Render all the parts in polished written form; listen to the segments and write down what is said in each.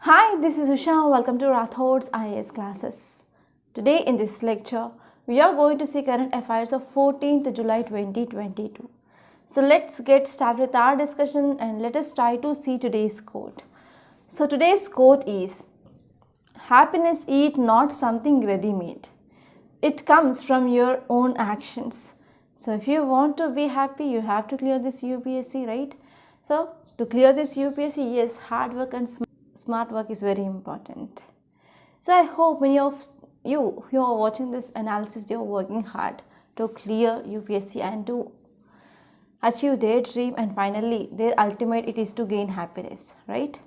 Hi, this is Usha. Welcome to Rathod's IAS classes. Today in this lecture, we are going to see current affairs of 14th July 2022. So let's get started with our discussion and let us try to see today's quote. So today's quote is, happiness is not something ready-made. It comes from your own actions. So if you want to be happy, you have to clear this UPSC, right? So to clear this UPSC, yes, hard work and smart work is very important. So I hope many of you who are watching this analysis, they are working hard to clear UPSC and to achieve their dream, and finally their ultimate it is to gain happiness, right?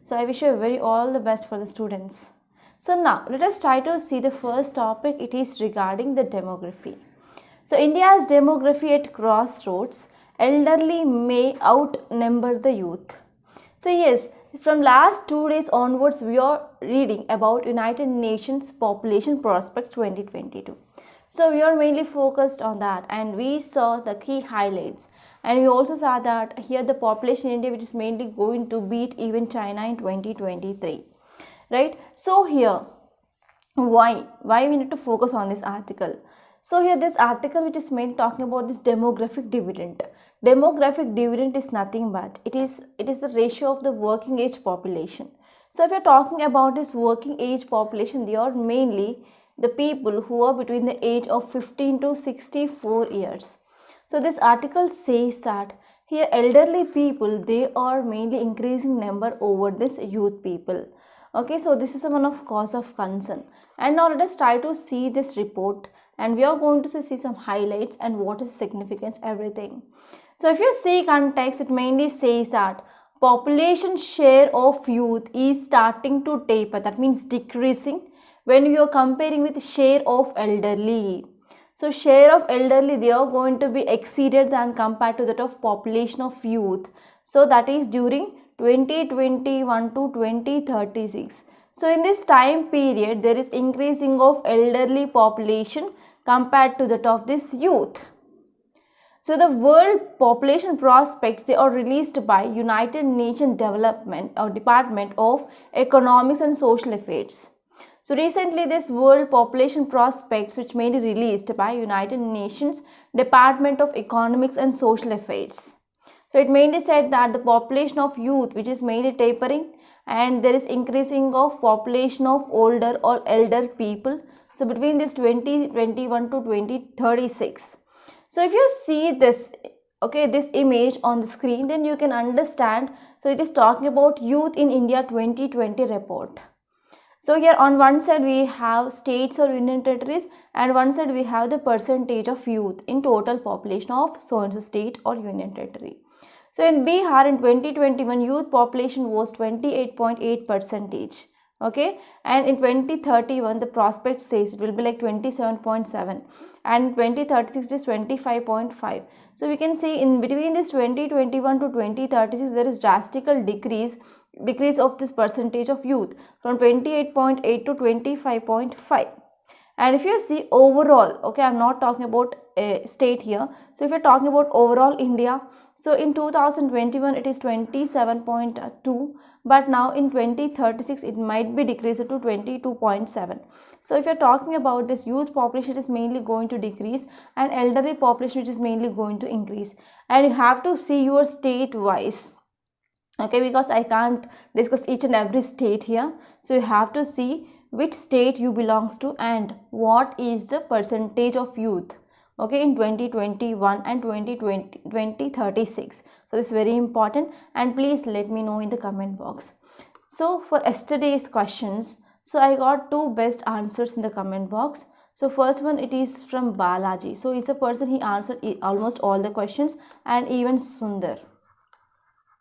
So I wish you very all the best for the students. So now let us try to see the first topic. It is regarding the demography. So India's demography at crossroads, elderly may outnumber the youth. So yes, from last 2 days onwards, we are reading about United Nations Population Prospects 2022. So we are mainly focused on that, and we saw the key highlights, and we also saw that here the population in India, which is mainly going to beat even China in 2023, right? So here, why we need to focus on this article? So here this article which is mainly talking about this demographic dividend. Demographic dividend is nothing but it is the ratio of the working age population. So if you're talking about this working age population, they are mainly the people who are between the age of 15 to 64 years. So this article says that here elderly people, they are mainly increasing number over this youth people. Okay, so this is one of cause of concern. And now let us try to see this report, and we are going to see some highlights and what is significance, everything. So if you see context, it mainly says that population share of youth is starting to taper, that means decreasing when you are comparing with share of elderly. So share of elderly, they are going to be exceeded than compared to that of population of youth. So that is during 2021 to 2036. So in this time period, there is increasing of elderly population compared to that of this youth. So the World Population Prospects, they are released by United Nations Development or Department of Economics and Social Affairs. So recently this World Population Prospects, which may be released by United Nations Department of Economics and Social Affairs. So it mainly said that the population of youth, which is mainly tapering, and there is increasing of population of older or elder people. So between this 2021 to 2036. So if you see this, okay, this image on the screen, then you can understand. So it is talking about Youth in India 2020 report. So here on one side we have states or union territories, and one side we have the percentage of youth in total population of so and so state or union territory. So in Bihar in 2021, youth population was 28.8%. Okay, and in 2031 the prospect says it will be like 27.7, and 2036 is 25.5. So we can see in between this 2021 to 2036 there is drastical decrease of this percentage of youth from 28.8 to 25.5. And if you see overall, okay, I'm not talking about a state here. So if you're talking about overall India, so in 2021 it is 27.2, but now in 2036 it might be decreased to 22.7. So if you're talking about this youth population, it is mainly going to decrease, and elderly population, which is mainly going to increase. And you have to see your state wise, okay, because I can't discuss each and every state here. So you have to see which state you belongs to and what is the percentage of youth, okay, in 2021 and 2036. So this is very important, and please let me know in the comment box. So for yesterday's questions, so I got two best answers in the comment box. So first one, it is from Balaji. So he's a person, he answered almost all the questions, and even Sundar.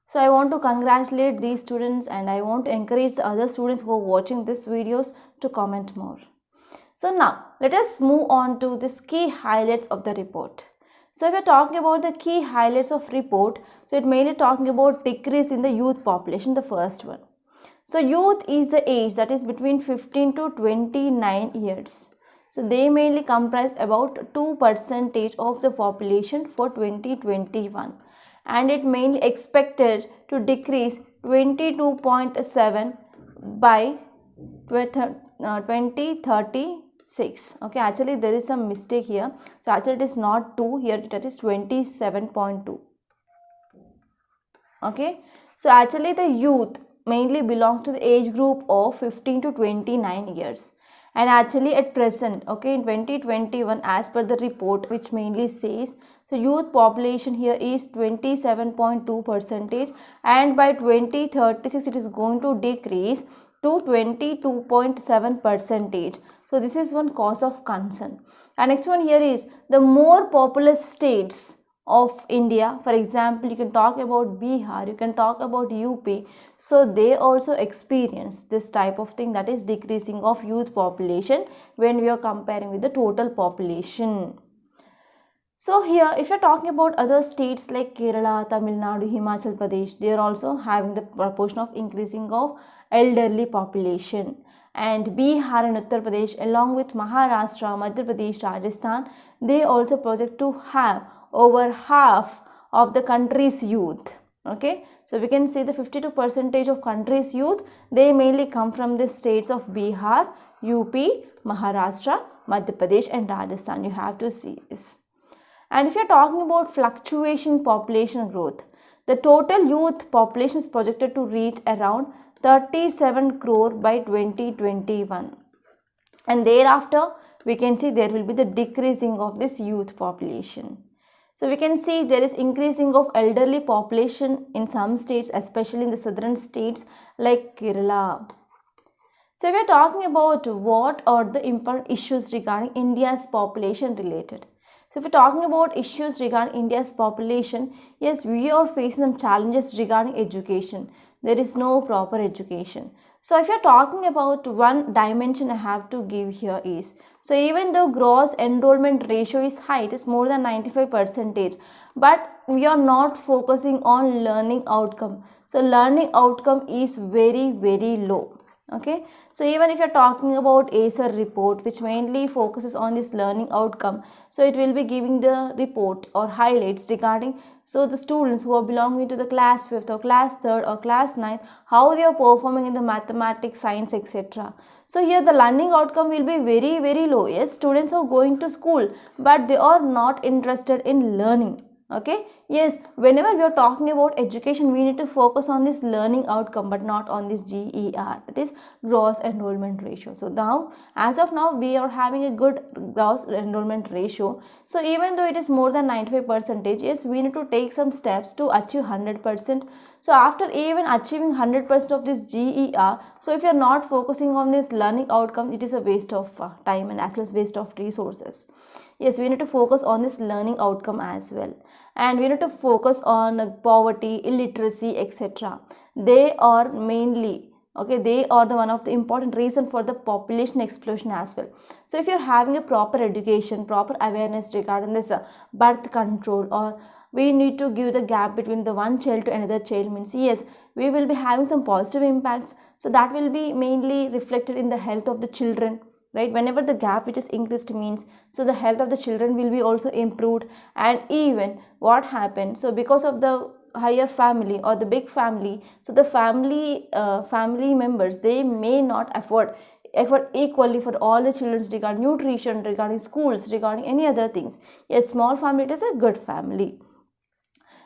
So I want to congratulate these students, and I want to encourage the other students who are watching these videos to comment more. So now let us move on to this key highlights of the report. So if we are talking about the key highlights of report, so it mainly talking about decrease in the youth population, the first one. So youth is the age that is between 15 to 29 years. So they mainly comprise about 2% of the population for 2021. And it mainly expected to decrease 22.7 by 2036. Okay, actually there is some mistake here. So actually it is not 2 here, that is 27.2. Okay, so actually the youth mainly belongs to the age group of 15 to 29 years. And actually at present, okay, in 2021, as per the report which mainly says, so youth population here is 27.2 percentage, and by 2036 it is going to decrease to 22.7 percentage. So this is one cause of concern. And next one here is the more populous states of India. For example, you can talk about Bihar, you can talk about UP. So they also experience this type of thing, that is decreasing of youth population when we are comparing with the total population. So here, if you're talking about other states like Kerala, Tamil Nadu, Himachal Pradesh, they are also having the proportion of increasing of elderly population. And Bihar and Uttar Pradesh, along with Maharashtra, Madhya Pradesh, Rajasthan, they also project to have over half of the country's youth. Okay, so we can see the 52% of country's youth, they mainly come from the states of Bihar, UP, Maharashtra, Madhya Pradesh and Rajasthan. You have to see this. And if you are talking about fluctuation population growth, the total youth population is projected to reach around 37 crore by 2021. And thereafter, we can see there will be the decreasing of this youth population. So we can see there is increasing of elderly population in some states, especially in the southern states like Kerala. So we are talking about what are the important issues regarding India's population related. So if we're talking about issues regarding India's population, yes, we are facing some challenges regarding education. There is no proper education. So if you're talking about one dimension I have to give here is, so even though gross enrollment ratio is high, it is more than 95%, but we are not focusing on learning outcome. So learning outcome is very, very low. Okay, so even if you're talking about ACER report, which mainly focuses on this learning outcome, so it will be giving the report or highlights regarding, so the students who are belonging to the class 5th or class 3rd or class 9th, how they are performing in the mathematics, science, etc. So here the learning outcome will be very, very low. Yes, students are going to school, but they are not interested in learning. Okay, yes, whenever we are talking about education, we need to focus on this learning outcome, but not on this GER, that is gross enrollment ratio. So now, as of now, we are having a good gross enrollment ratio. So even though it is more than 95%, yes, we need to take some steps to achieve 100%. So after even achieving 100% of this GER, so if you are not focusing on this learning outcome, it is a waste of time and as well as waste of resources. Yes, we need to focus on this learning outcome as well. And we need to focus on poverty, illiteracy, etc. They are mainly, okay, they are the one of the important reason for the population explosion as well. So if you're having a proper education, proper awareness regarding this birth control, or we need to give the gap between the one child to another child, means yes, we will be having some positive impacts. So that will be mainly reflected in the health of the children. Right, whenever the gap which is increased means, so the health of the children will be also improved. And even what happened, so because of the higher family or the big family, so the family members, they may not afford equally for all the children regarding nutrition, regarding schools, regarding any other things. A small family, it is a good family.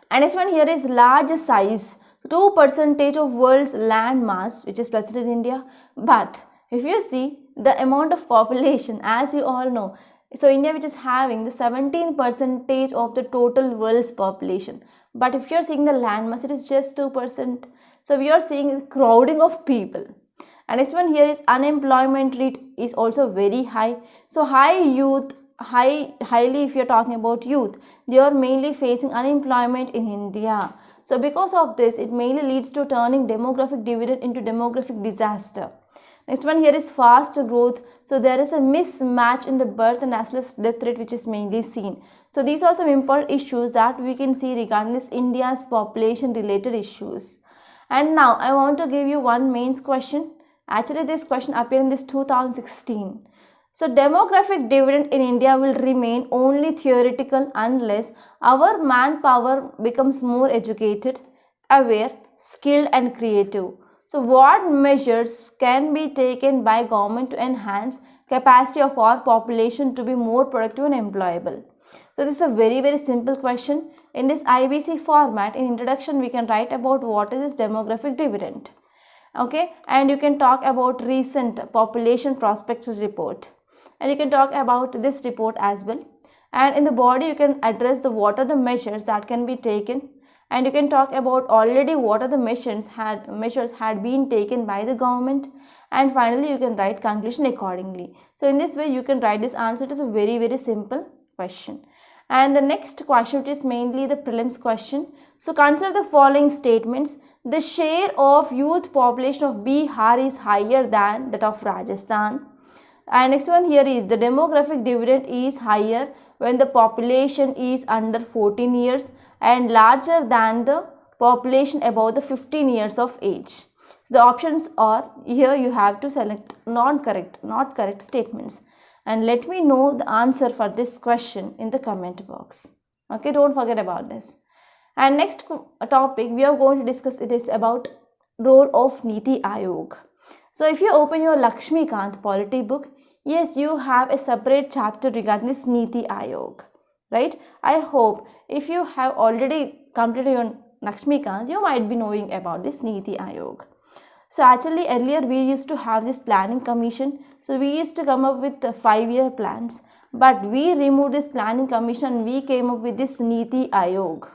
And next one here is large size, 2% of world's land mass which is present in India. But if you see the amount of population, as you all know, so India which is having the 17% of the total world's population, but if you are seeing the land mass, it is just 2%. So we are seeing crowding of people. And next one here is unemployment rate is also very high. So highly if you are talking about youth, they are mainly facing unemployment in India. So because of this, it mainly leads to turning demographic dividend into demographic disaster. Next one here is fast growth. So there is a mismatch in the birth and as well as death rate which is mainly seen. So these are some important issues that we can see regarding this India's population related issues. And now I want to give you one mains question. Actually this question appeared in this 2016. So demographic dividend in India will remain only theoretical unless our manpower becomes more educated, aware, skilled and creative. So what measures can be taken by government to enhance capacity of our population to be more productive and employable? So this is a very simple question. In this IBC format, in introduction we can write about what is this demographic dividend. Okay, and you can talk about recent population prospectus report, and you can talk about this report as well. And in the body you can address the what are the measures that can be taken, and you can talk about already what are the measures had been taken by the government, and finally you can write conclusion accordingly. So in this way you can write this answer. It is a very simple question. And the next question, which is mainly the prelims question. So consider the following statements. The share of youth population of Bihar is higher than that of Rajasthan. And next one here is the demographic dividend is higher when the population is under 14 years and larger than the population above the 15 years of age. So the options are, here you have to select not correct statements. And let me know the answer for this question in the comment box. Okay, don't forget about this. And next topic we are going to discuss, it is about role of Niti Ayog. So if you open your Lakshmikant polity book, yes, you have a separate chapter regarding this Niti Ayog, right? I hope if you have already completed your Lakshmikant, you might be knowing about this Niti Ayog. So actually earlier we used to have this planning commission. So we used to come up with 5-year plans, but we removed this planning commission and we came up with this Niti Ayog,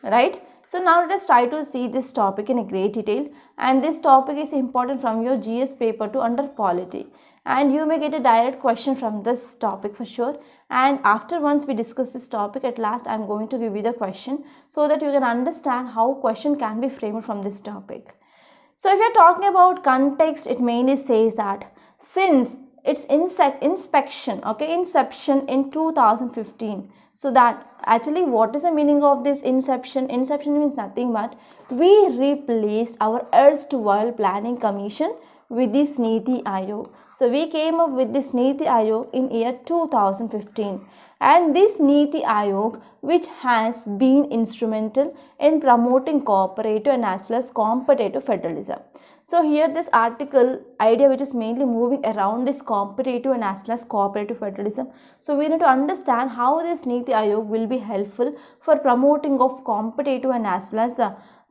right? So now let us try to see this topic in a great detail, and this topic is important from your GS paper to under polity, and you may get a direct question from this topic for sure. And after once we discuss this topic, at last I am going to give you the question so that you can understand how question can be framed from this topic. So if you are talking about context, it mainly says that since its inception in 2015. So that actually what is the meaning of this inception? Inception means nothing but we replaced our erstwhile planning commission with this Niti Ayog. So we came up with this Niti Ayog in year 2015, and this Niti Ayog, which has been instrumental in promoting cooperative and as well as competitive federalism. So here this article idea which is mainly moving around is competitive and as well as cooperative federalism. So we need to understand how this Niti Ayog will be helpful for promoting of competitive and as well as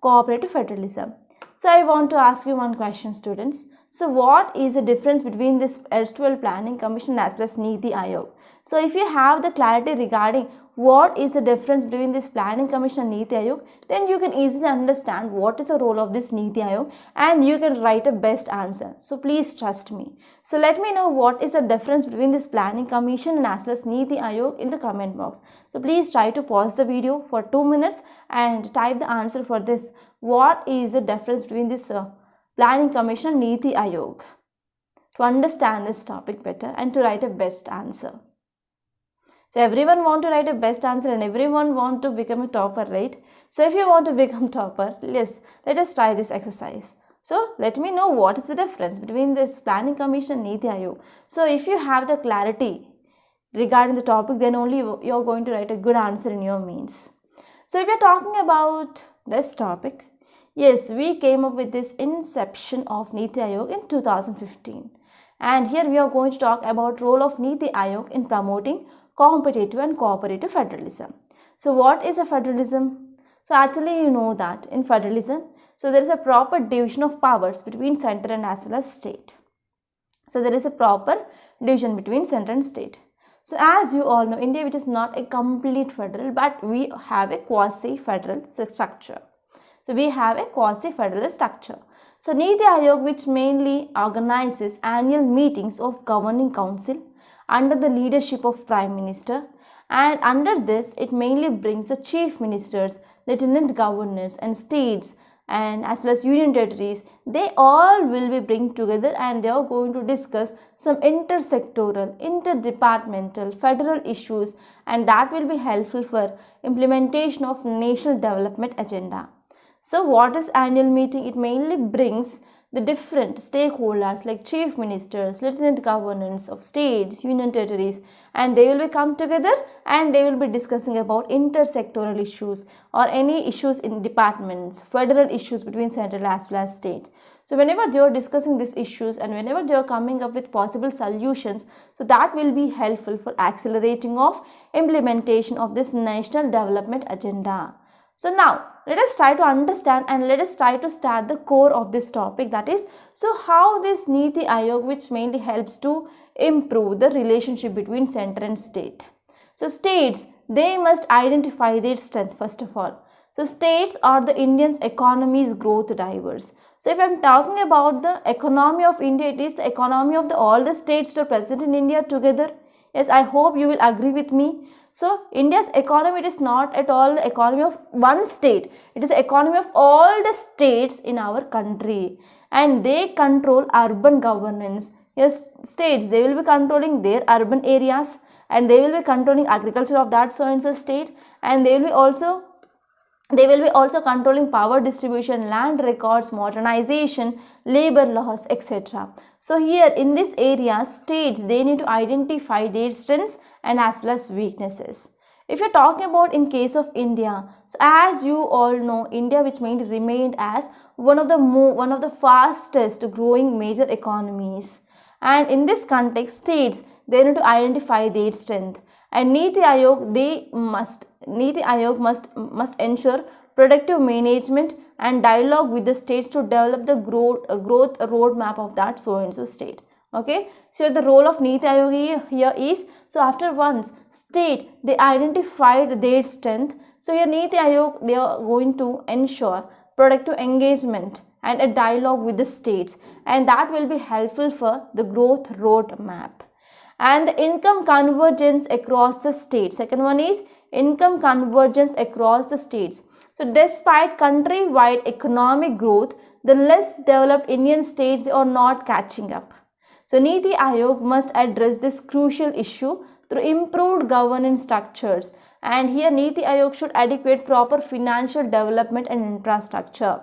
cooperative federalism. So I want to ask you one question, students. So what is the difference between this erstwhile planning commission as well as Niti Ayog? So if you have the clarity regarding what is the difference between this planning commission and Niti Ayog, then you can easily understand what is the role of this Niti Ayog and you can write a best answer. So please trust me. So let me know what is the difference between this planning commission and as well as Niti Ayog in the comment box. So please try to pause the video for 2 minutes and type the answer for this. What is the difference between this planning commission and Niti Ayog, to understand this topic better and to write a best answer. So everyone want to write a best answer and everyone want to become a topper, right? So if you want to become topper, let us try this exercise. So let me know what is the difference between this planning commission and Niti Ayog. So if you have the clarity regarding the topic, then only you are going to write a good answer in your means. So if you are talking about this topic, yes, we came up with this inception of Niti Ayog in 2015. And here we are going to talk about role of Niti Ayog in promoting competitive and cooperative federalism. So what is a federalism? So actually you know that in federalism, so there is a proper division of powers between center and as well as state. So there is a proper division between center and state. So as you all know, India, which is not a complete federal, but we have a quasi-federal structure. So we have a quasi-federal structure. So Niti Ayog, which mainly organizes annual meetings of governing council under the leadership of Prime Minister, and under this it mainly brings the chief ministers, lieutenant governors and states and as well as union territories. They all will be bring together and they are going to discuss some intersectoral, interdepartmental, federal issues, and that will be helpful for implementation of national development agenda. So what is annual meeting? It mainly brings the different stakeholders like chief ministers, lieutenant governors of states, union territories, and they will be come together and they will be discussing about intersectoral issues or any issues in departments, federal issues between central as well as states. So whenever they are discussing these issues and whenever they are coming up with possible solutions, so that will be helpful for accelerating of implementation of this national development agenda. So now let us try to understand and let us try to start the core of this topic, that is, so how this Niti Ayog, which mainly helps to improve the relationship between center and state. So states, they must identify their strength first of all. So states are the Indian's economy's growth drivers. So if I am talking about the economy of India, it is the economy of all the states that are present in India together. Yes, I hope you will agree with me. So India's economy, it is not at all the economy of one state. It is the economy of all the states in our country, and they control urban governance. Yes, states, they will be controlling their urban areas and they will be controlling agriculture of that so and so state, and they will be also controlling power distribution, land records, modernization, labor laws, etc. So here in this area, states, they need to identify their strengths and as well as weaknesses. If you're talking about in case of India, so as you all know, India, which mainly remained as one of the fastest growing major economies, and in this context, states, they need to identify their strength, and Niti Ayog must ensure productive management and dialogue with the states to develop the growth roadmap of that so and so state. Okay, so the role of Niti Ayog here is, so after once state, they identified their strength, so here Niti Ayog, they are going to ensure productive engagement and a dialogue with the states, and that will be helpful for the growth roadmap. And the income convergence across the states. Second one is income convergence across the states. So despite countrywide economic growth, the less developed Indian states are not catching up. So Niti Ayog must address this crucial issue through improved governance structures, and here Niti Ayog should adequate proper financial development and infrastructure.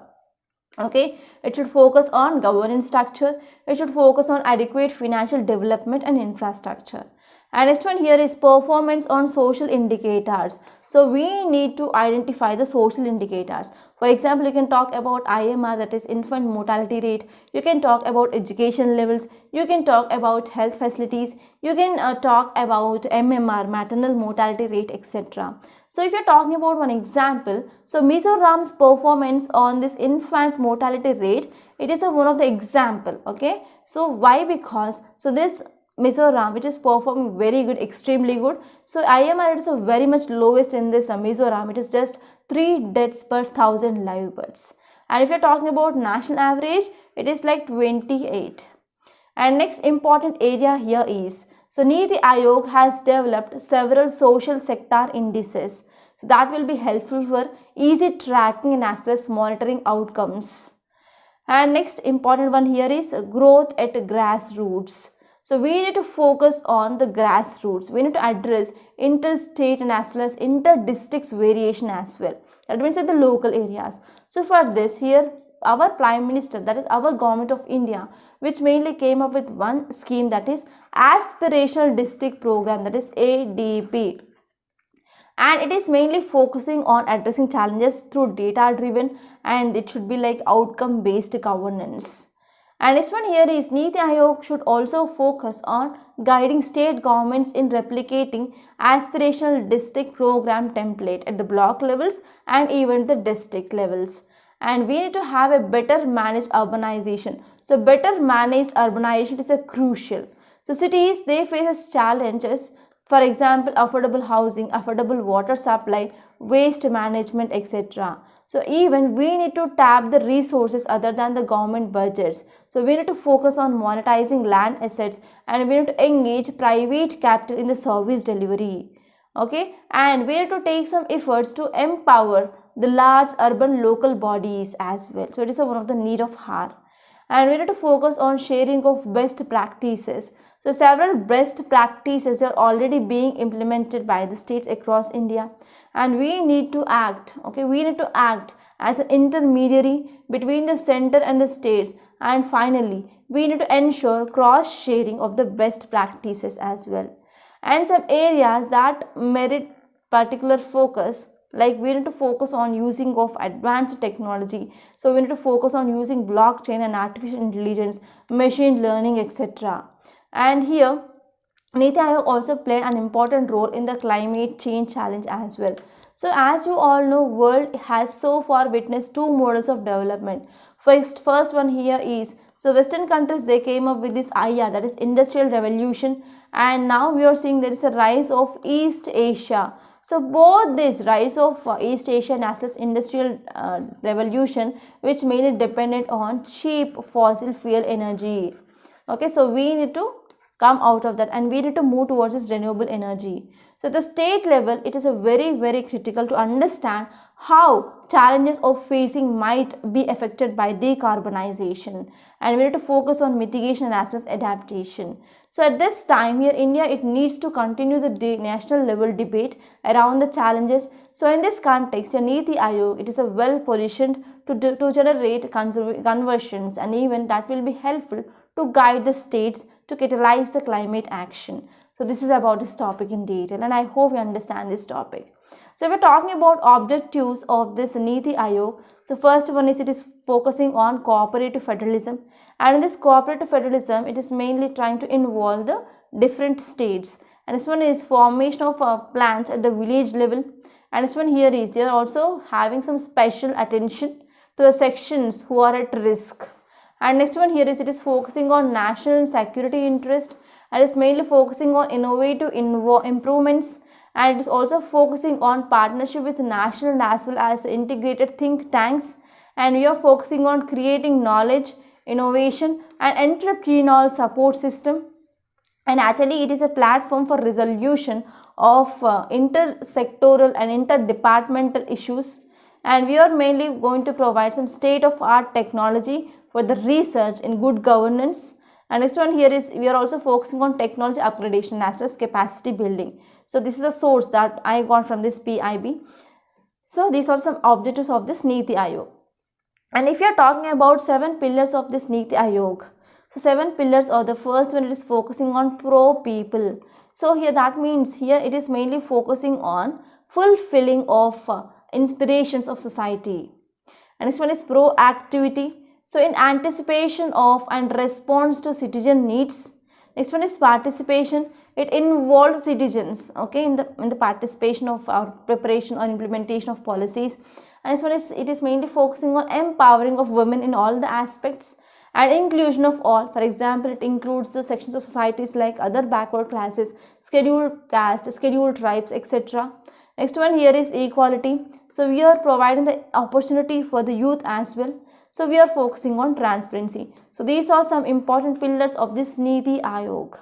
Okay, it should focus on governance structure, it should focus on adequate financial development and infrastructure. And next one here is performance on social indicators. So we need to identify the social indicators. For example, you can talk about IMR, that is infant mortality rate. You can talk about education levels. You can talk about health facilities. You can talk about MMR, maternal mortality rate, etc. So if you're talking about one example, so Mizoram's performance on this infant mortality rate, it is one of the example. Okay, so why? Because so this Mizoram, which is performing very good, extremely good. So IMR is a very much lowest in this Mizoram. It is just 3 deaths per 1000 live births. And if you're talking about national average, it is like 28. And next important area here is, so Niti Ayog has developed several social sector indices. So that will be helpful for easy tracking and as well as monitoring outcomes. And next important one here is growth at grassroots. So we need to focus on the grassroots. We need to address interstate and as well as inter-districts variation as well. That means at the local areas. So for this here, our Prime Minister, that is our Government of India, which mainly came up with one scheme, that is Aspirational District Program, that is ADP. And it is mainly focusing on addressing challenges through data driven, and it should be like outcome based governance. And next one here is Niti Ayog should also focus on guiding state governments in replicating aspirational district program template at the block levels and even the district levels. And we need to have a better managed urbanization. So better managed urbanization is a crucial. So cities, they face challenges, for example, affordable housing, affordable water supply, waste management, etc. So even we need to tap the resources other than the government budgets. So we need to focus on monetizing land assets, and we need to engage private capital in the service delivery. Okay, and we need to take some efforts to empower the large urban local bodies as well. So it is one of the need of hour. And we need to focus on sharing of best practices. So several best practices are already being implemented by the states across India, and we need to act. Okay, we need to act as an intermediary between the center and the states. And finally, we need to ensure cross sharing of the best practices as well. And some areas that merit particular focus, like we need to focus on using of advanced technology. So we need to focus on using blockchain and artificial intelligence, machine learning, etc. And here Niti Ayog also played an important role in the climate change challenge as well. So as you all know, world has so far witnessed two models of development. First one here is, so Western countries, they came up with this IR, that is Industrial Revolution, and now we are seeing there is a rise of East Asia. So both this rise of East Asia and as well as Industrial Revolution, which mainly depended on cheap fossil fuel energy. Okay, so we need to come out of that and we need to move towards this renewable energy. So the state level, it is a very critical to understand how challenges of facing might be affected by decarbonization, and we need to focus on mitigation and as well as adaptation. So at this time here, India, it needs to continue the national level debate around the challenges. So in this context, Niti Ayog, it is a well positioned to generate conversions, and even that will be helpful to guide the states to catalyze the climate action. So this is about this topic in detail, and I hope you understand this topic. So we're talking about objectives of this Niti Ayog. So first one is, it is focusing on cooperative federalism, and in this cooperative federalism, it is mainly trying to involve the different states. And this one is formation of plans at the village level, and this one here is, they are also having some special attention to the sections who are at risk. And next one here is, it is focusing on national security interest, and it's mainly focusing on innovative improvements, and it is also focusing on partnership with national as well as integrated think tanks, and we are focusing on creating knowledge, innovation and entrepreneurial support system. And actually it is a platform for resolution of intersectoral and interdepartmental issues, and we are mainly going to provide some state-of-art technology for the research in good governance. And next one here is, we are also focusing on technology upgradation as well as capacity building. So this is a source that I got from this PIB. So these are some objectives of this Niti Ayog. And if you are talking about 7 pillars of this Niti Ayog, so 7 pillars are, the first one, it is focusing on pro people. So here that means here it is mainly focusing on fulfilling of inspirations of society. And this one is proactivity. So in anticipation of and response to citizen needs. Next one is participation. It involves citizens, okay, in the participation of our preparation or implementation of policies. And this one is, it is mainly focusing on empowering of women in all the aspects, and inclusion of all. For example, it includes the sections of societies like other backward classes, scheduled caste, scheduled tribes, etc. Next one here is equality. So we are providing the opportunity for the youth as well. So we are focusing on transparency. So these are some important pillars of this Niti Ayog.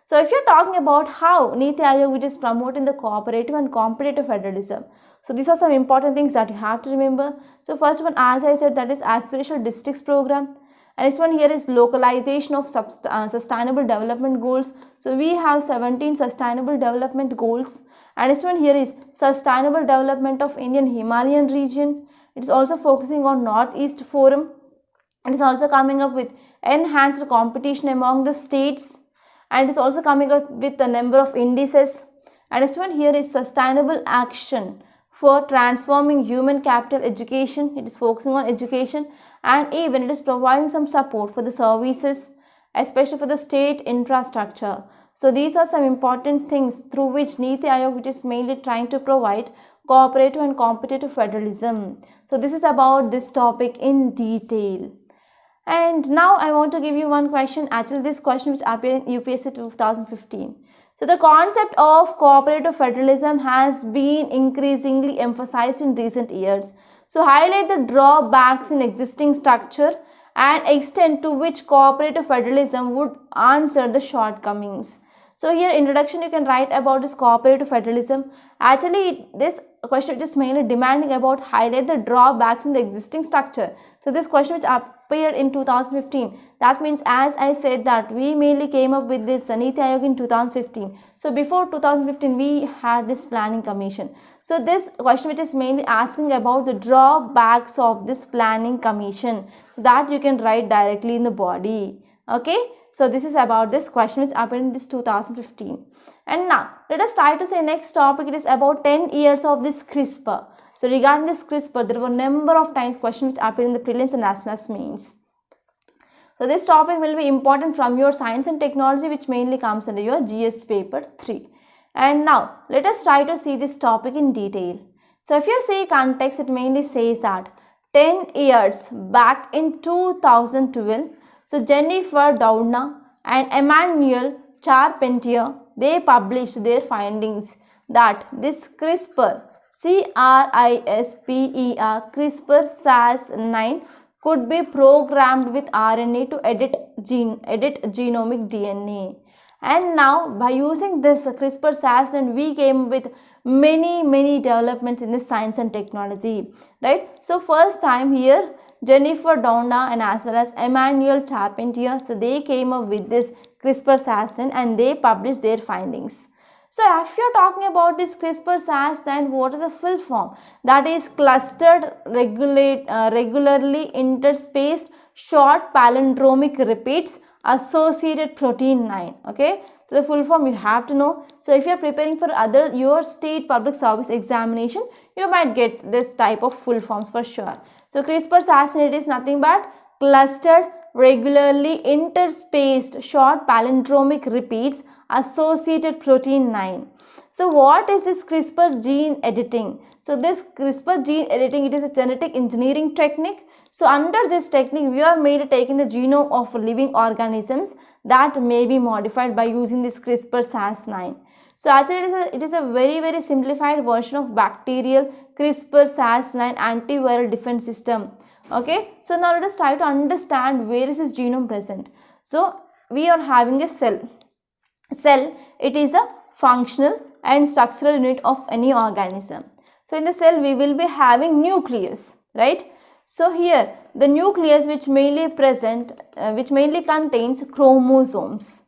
So if you're talking about how Niti Ayog, which is promoting the cooperative and competitive federalism, so these are some important things that you have to remember. So first one, as I said, that is aspirational districts program. And next one here is localization of sustainable development goals. So we have 17 sustainable development goals. And next one here is sustainable development of Indian Himalayan region. It is also focusing on Northeast Forum. It is also coming up with enhanced competition among the states, and it is also coming up with a number of indices. And next one here is sustainable action for transforming human capital education. It is focusing on education, and even it is providing some support for the services, especially for the state infrastructure. So these are some important things through which Niti Ayog, which is mainly trying to provide cooperative and competitive federalism. So this is about this topic in detail. And now I want to give you one question. Actually, this question which appeared in UPSC 2015. So the concept of cooperative federalism has been increasingly emphasized in recent years. So highlight the drawbacks in existing structure and extent to which cooperative federalism would answer the shortcomings. So here introduction, you can write about this cooperative federalism. Actually this question is mainly demanding about highlight the drawbacks in the existing structure. So this question which appeared in 2015. That means, as I said, that we mainly came up with this Niti Ayog in 2015. So before 2015 we had this planning commission. So this question which is mainly asking about the drawbacks of this planning commission, so that you can write directly in the body. Okay, so this is about this question which happened in this 2015. And now let us try to say next topic. It is about 10 years of this CRISPR. So regarding this CRISPR, there were a number of times questions which appeared in the prelims and as well as mains. So this topic will be important from your science and technology, which mainly comes under your GS paper 3. And now let us try to see this topic in detail. So if you see context, it mainly says that 10 years back in 2012, so Jennifer Doudna and Emmanuel Charpentier, they published their findings that this CRISPR, CRISPR-Cas9 could be programmed with RNA to edit genomic DNA. And now by using this CRISPR-Cas9, we came with many developments in the science and technology, right? So first time here, Jennifer Doudna and as well as Emmanuel Charpentier, so they came up with this CRISPR-Cas9 and they published their findings. So if you are talking about this CRISPR-Cas9, what is the full form? That is clustered regularly interspaced short palindromic repeats associated protein 9. Okay, so the full form you have to know. So if you are preparing for your state public service examination, you might get this type of full forms for sure. So CRISPR-Cas9 is nothing but clustered regularly interspaced short palindromic repeats associated protein 9. So what is this CRISPR gene editing? So this CRISPR gene editing, it is a genetic engineering technique. So under this technique, we are made taking the genome of living organisms that may be modified by using this CRISPR-Cas9. So actually it is a very simplified version of bacterial CRISPR-Cas9 antiviral defense system. Okay, so now let us try to understand where is this genome present. So we are having a cell. It is a functional and structural unit of any organism. So in the cell we will be having nucleus, right? So here the nucleus which mainly contains chromosomes.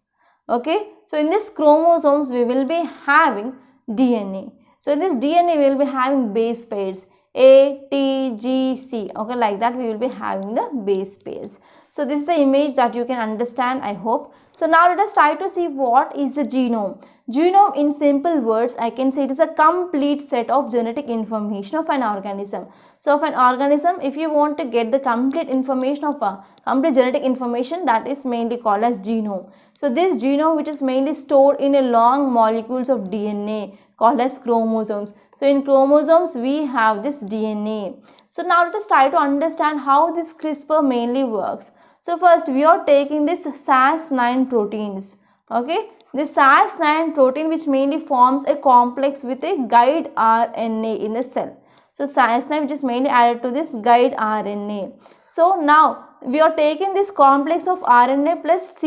Okay, so in this chromosomes we will be having DNA. So in this DNA we will be having base pairs A, T, G, C. Okay, like that we will be having the base pairs. So this is the image that you can understand, I hope. So now let us try to see what is the genome. Genome, in simple words, I can say it is a complete set of genetic information of an organism. So of an organism, if you want to get the complete information of a complete genetic information, that is mainly called as genome. So this genome, which is mainly stored in a long molecules of DNA called as chromosomes. So in chromosomes we have this DNA. So now let us try to understand how this CRISPR mainly works. So first we are taking this Cas9 proteins. Okay, this Cas9 protein which mainly forms a complex with a guide RNA in the cell. So Cas9 which is mainly added to this guide RNA. So now we are taking this complex of RNA plus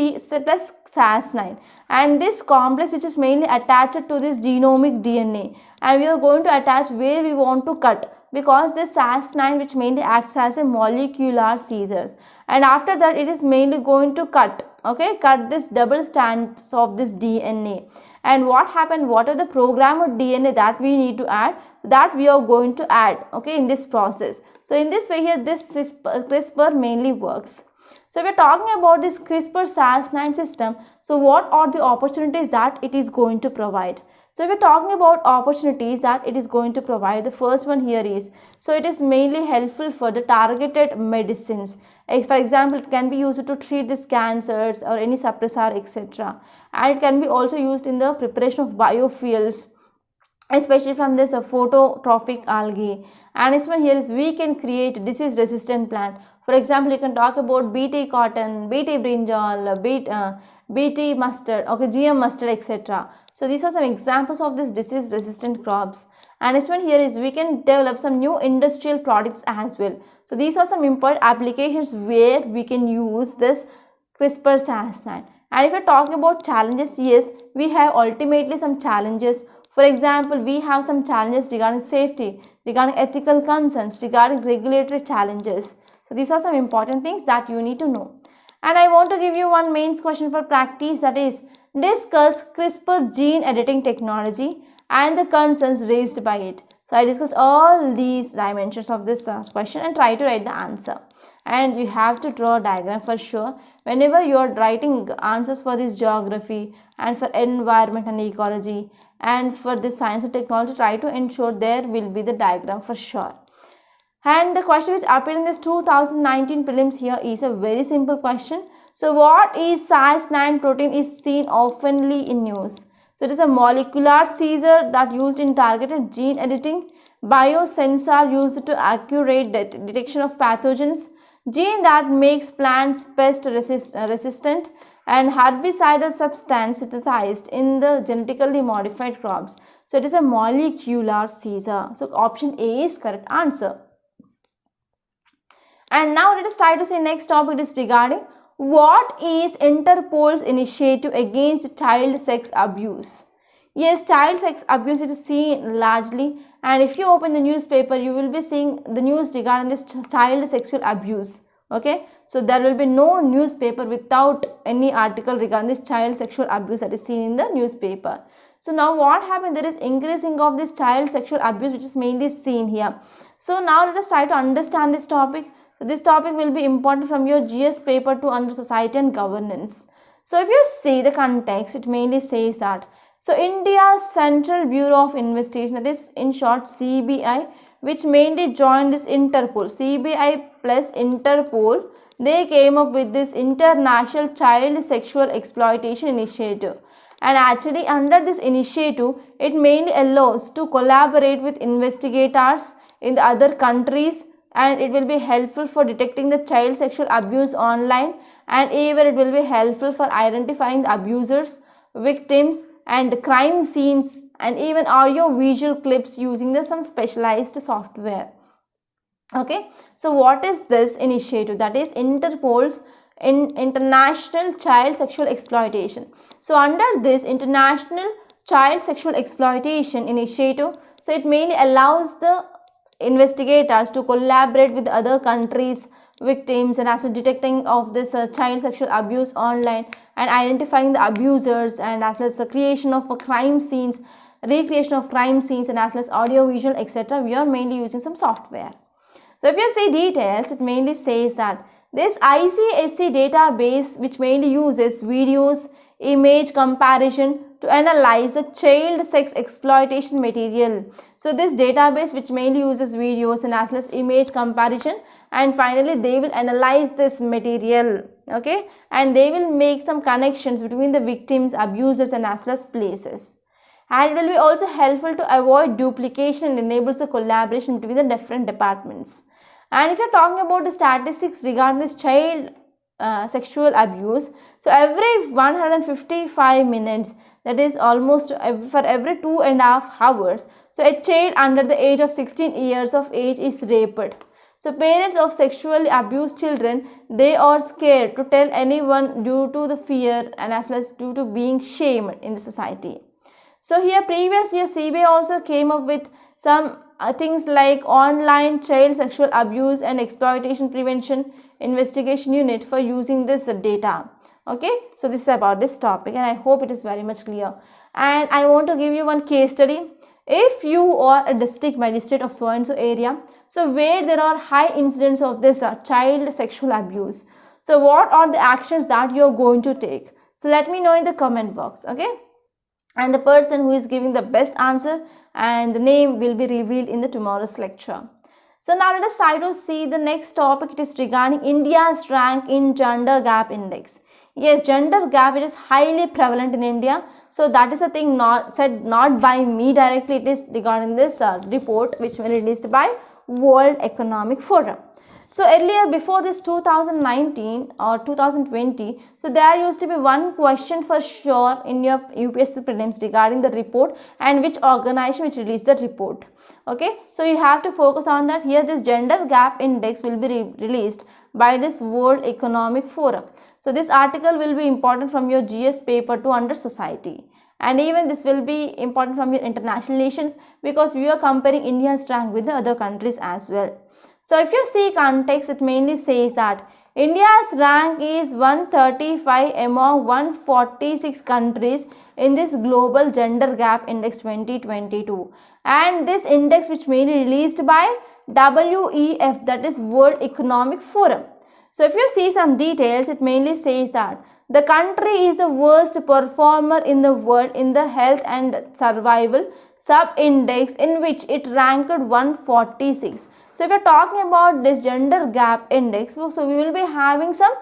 Cas9, and this complex which is mainly attached to this genomic DNA, and we are going to attach where we want to cut, because this Cas9 which mainly acts as a molecular scissors, and after that it is mainly going to cut this double strands of this DNA. And what happened, what are the programmed DNA that we need to add, that we are going to add in this process. So in this way here this CRISPR mainly works. So we are talking about this CRISPR-Cas9 system. So what are the opportunities that it is going to provide? So we are talking about opportunities that it is going to provide. The first one here is, so it is mainly helpful for the targeted medicines. For example, it can be used to treat these cancers or any suppressor, etc. And it can be also used in the preparation of biofuels, especially from this phototrophic algae. And this one here is, we can create disease resistant plant. For example, you can talk about BT cotton, BT brinjal, BT mustard, GM mustard, etc. So these are some examples of this disease resistant crops. And this one here is, we can develop some new industrial products as well. So these are some important applications where we can use this CRISPR-Cas9. And if you're talking about challenges, yes, we have ultimately some challenges. For example, we have some challenges regarding safety, regarding ethical concerns, regarding regulatory challenges. So So these are some important things that you need to know. And I want to give you one main question for practice, that is, discuss CRISPR gene editing technology and the concerns raised by it. So I discussed all these dimensions of this question and try to write the answer. And you have to draw a diagram for sure. Whenever you are writing answers for this geography and for environment and ecology and for this science and technology, try to ensure there will be the diagram for sure. And the question which appeared in this 2019 prelims here is a very simple question. So what is Cas9 protein is seen oftenly in news? So it is a molecular seizure that used in targeted gene editing, biosensor used to accurate detection of pathogens, gene that makes plants pest resistant, and herbicidal substance synthesized in the genetically modified crops. So it is a molecular seizure. So option A is correct answer. And now let us try to see next topic is regarding what is Interpol's initiative against child sex abuse. Yes, child sex abuse is seen largely, and if you open the newspaper you will be seeing the news regarding this child sexual abuse. Okay, so there will be no newspaper without any article regarding this child sexual abuse that is seen in the newspaper. So now what happened, there is increasing of this child sexual abuse which is mainly seen here. So now let us try to understand this topic. So this topic will be important from your GS paper 2 under society and governance. So if you see the context, it mainly says that, so India's Central Bureau of Investigation, that is in short CBI, which mainly joined this Interpol, CBI plus Interpol, they came up with this International Child Sexual Exploitation Initiative. And actually under this initiative, it mainly allows to collaborate with investigators in the other countries, and it will be helpful for detecting the child sexual abuse online, and even it will be helpful for identifying the abusers, victims and crime scenes, and even audio visual clips using some specialized software. Okay, so what is this initiative? That is Interpol's International Child Sexual Exploitation. So under this International Child Sexual Exploitation Initiative, so it mainly allows the investigators to collaborate with other countries, victims, and also detecting of this child sexual abuse online and identifying the abusers, and as well as the creation of crime scenes, recreation of crime scenes, and as well as audio visual etc. We are mainly using some software. So if you see details, it mainly says that this ICSC database which mainly uses videos, image comparison to analyze the child sex exploitation material. So this database which mainly uses videos and as well as image comparison, and finally they will analyze this material, okay, and they will make some connections between the victims, abusers, and as well as places. And it will be also helpful to avoid duplication and enables the collaboration between the different departments. And if you are talking about the statistics regarding this child sexual abuse, so every 155 minutes, that is almost for every 2.5 hours, so a child under the age of 16 years of age is raped. So parents of sexually abused children, they are scared to tell anyone due to the fear and as well as due to being shamed in the society. So here previously CBI also came up with some things like online child sexual abuse and exploitation prevention investigation unit for using this data. Okay, so this is about this topic, and I hope it is very much clear. And I want to give you one case study. If you are a district magistrate of so and so area, so where there are high incidents of this child sexual abuse, so what are the actions that you are going to take? So let me know in the comment box. Okay, and the person who is giving the best answer and the name will be revealed in the tomorrow's lecture. So now let us try to see the next topic. It is regarding India's rank in gender gap index. Yes, gender gap, it is highly prevalent in India. So that is a thing not said not by me directly. It is regarding this report which was released by World Economic Forum. So earlier, before this 2019 or 2020, so there used to be one question for sure in your UPSC prelims regarding the report and which organization which released the report. Okay, so you have to focus on that. Here this gender gap index will be released by this World Economic Forum. So this article will be important from your GS paper 2 under society, and even this will be important from your international relations because we are comparing India's rank with the other countries as well. So if you see context, it mainly says that India's rank is 135 among 146 countries in this Global Gender Gap Index 2022, and this index which mainly released by WEF, that is World Economic Forum. So if you see some details, it mainly says that the country is the worst performer in the world in the health and survival sub-index, in which it ranked 146. So if you're talking about this gender gap index, so we will be having some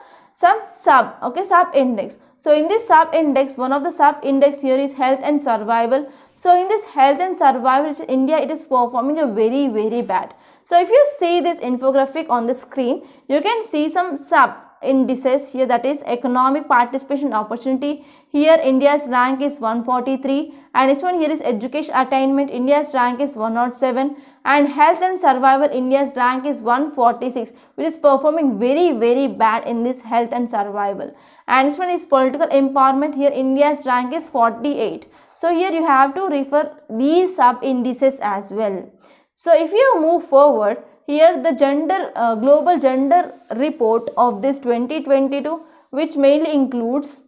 sub-index. So in this sub-index, one of the sub-index here is health and survival. So in this health and survival, which India, it is performing a very bad. So if you see this infographic on the screen, you can see some sub indices here, that is economic participation opportunity. Here India's rank is 143, and next one here is education attainment. India's rank is 107, and health and survival, India's rank is 146, which is performing very bad in this health and survival. And next one is political empowerment. Here India's rank is 48. So here you have to refer these sub indices as well. So if you move forward, here the global gender report of this 2022, which mainly includes